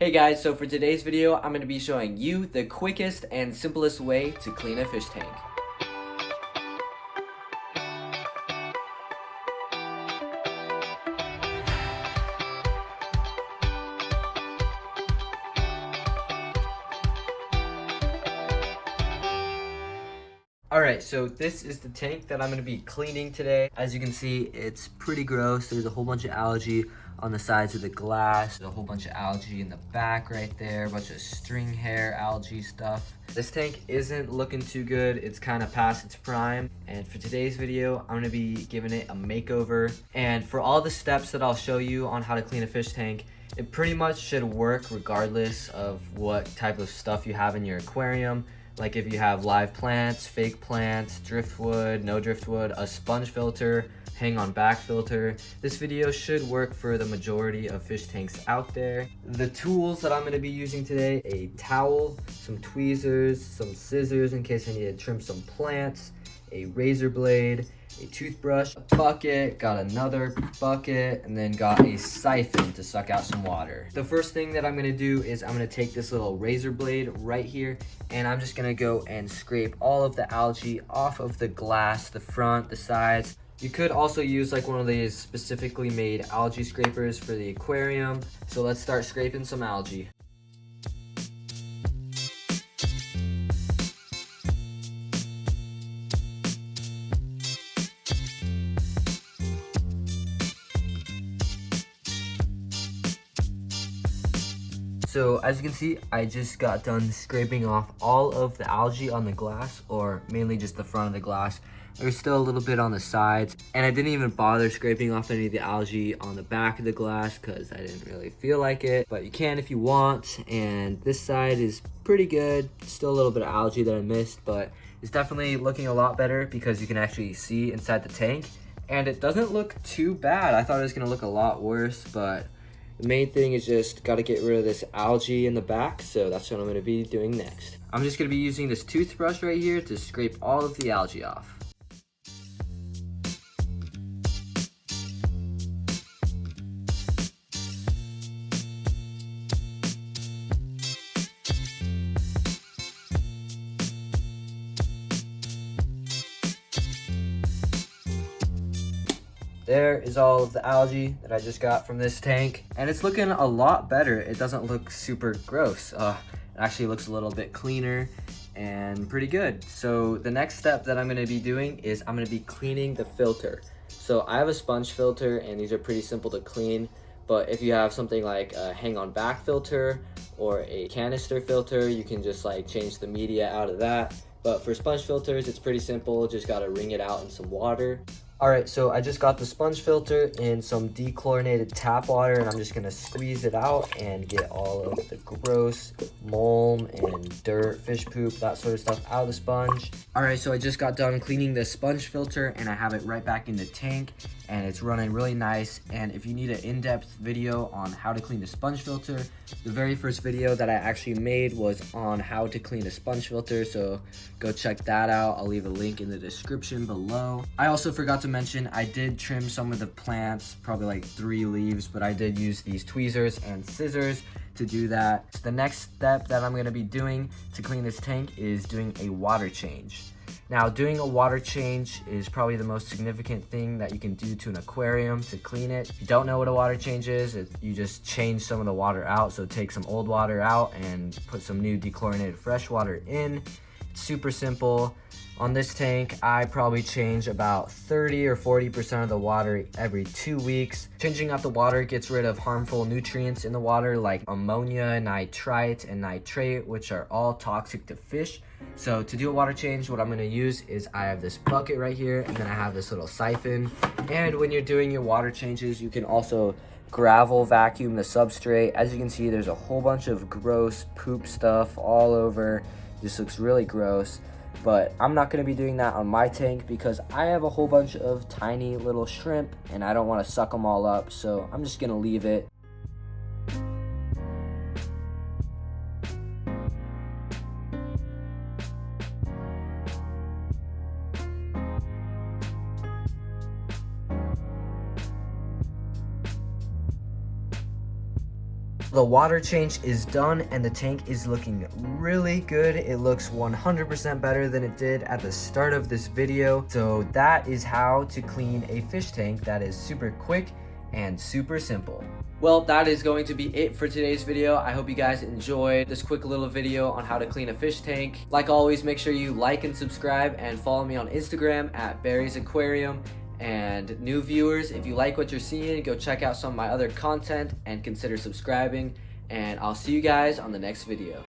Hey guys, so for today's video, I'm going to be showing you the quickest and simplest way to clean a fish tank. Alright, so this is the tank that I'm going to be cleaning today. As you can see, it's pretty gross. There's a whole bunch of algae on the sides of the glass. There's a whole bunch of algae in the back right there. A bunch of string hair algae stuff. This tank isn't looking too good. It's kind of past its prime. And for today's video, I'm going to be giving it a makeover. And for all the steps that I'll show you on how to clean a fish tank, it pretty much should work regardless of what type of stuff you have in your aquarium. Like if you have live plants, fake plants, driftwood, no driftwood, a sponge filter, hang on back filter. This video should work for the majority of fish tanks out there. The tools that I'm going to be using today: a towel, some tweezers, some scissors in case I need to trim some plants, a razor blade, a toothbrush, a bucket, got another bucket, and then got a siphon to suck out some water. The first thing that I'm gonna do is I'm gonna take this little razor blade right here, and I'm just gonna go and scrape all of the algae off of the glass, the front, the sides. You could also use like one of these specifically made algae scrapers for the aquarium. So let's start scraping some algae. So as you can see, I just got done scraping off all of the algae on the glass, or mainly just the front of the glass. There's still a little bit on the sides, and I didn't even bother scraping off any of the algae on the back of the glass because I didn't really feel like it, but you can if you want. And this side is pretty good. Still a little bit of algae that I missed, but it's definitely looking a lot better because you can actually see inside the tank, and it doesn't look too bad. I thought it was gonna look a lot worse, but the main thing is just got to get rid of this algae in the back, so that's what I'm going to be doing next. I'm just going to be using this toothbrush right here to scrape all of the algae off. There is all of the algae that I just got from this tank, and it's looking a lot better. It doesn't look super gross. It actually looks a little bit cleaner and pretty good. So the next step that I'm going to be doing is I'm going to be cleaning the filter. So I have a sponge filter, and these are pretty simple to clean. But if you have something like a hang on back filter or a canister filter, you can just like change the media out of that. But for sponge filters, it's pretty simple. Just got to wring it out in some water. Alright, so I just got the sponge filter in some dechlorinated tap water, and I'm just going to squeeze it out and get all of the gross mold and dirt, fish poop, that sort of stuff out of the sponge. Alright, so I just got done cleaning the sponge filter, and I have it right back in the tank, and it's running really nice. And if you need an in-depth video on how to clean the sponge filter, the very first video that I actually made was on how to clean a sponge filter, so go check that out. I'll leave a link in the description below. I also forgot to mention I did trim some of the plants, probably like 3 leaves, but I did use these tweezers and scissors to do that. So the next step that I'm going to be doing to clean this tank is doing a water change. Now, doing a water change is probably the most significant thing that you can do to an aquarium to clean it. If you don't know what a water change is, you just change some of the water out. So take some old water out and put some new dechlorinated fresh water in. It's super simple. On this tank, I probably change about 30 or 40% of the water every 2 weeks. Changing out the water gets rid of harmful nutrients in the water like ammonia, nitrite, and nitrate, which are all toxic to fish. So to do a water change, what I'm going to use is I have this bucket right here, and then I have this little siphon. And when you're doing your water changes, you can also gravel vacuum the substrate. As you can see, there's a whole bunch of gross poop stuff all over. This looks really gross. But I'm not going to be doing that on my tank because I have a whole bunch of tiny little shrimp and I don't want to suck them all up, so I'm just going to leave it. The water change is done and the tank is looking really good. It looks 100% better than it did at the start of this video. So that is how to clean a fish tank that is super quick and super simple. Well, that is going to be it for today's video. I hope you guys enjoyed this quick little video on how to clean a fish tank. Like always, make sure you like and subscribe and follow me on Instagram at Barry's Aquarium. And new viewers, if you like what you're seeing, go check out some of my other content and consider subscribing. And I'll see you guys on the next video.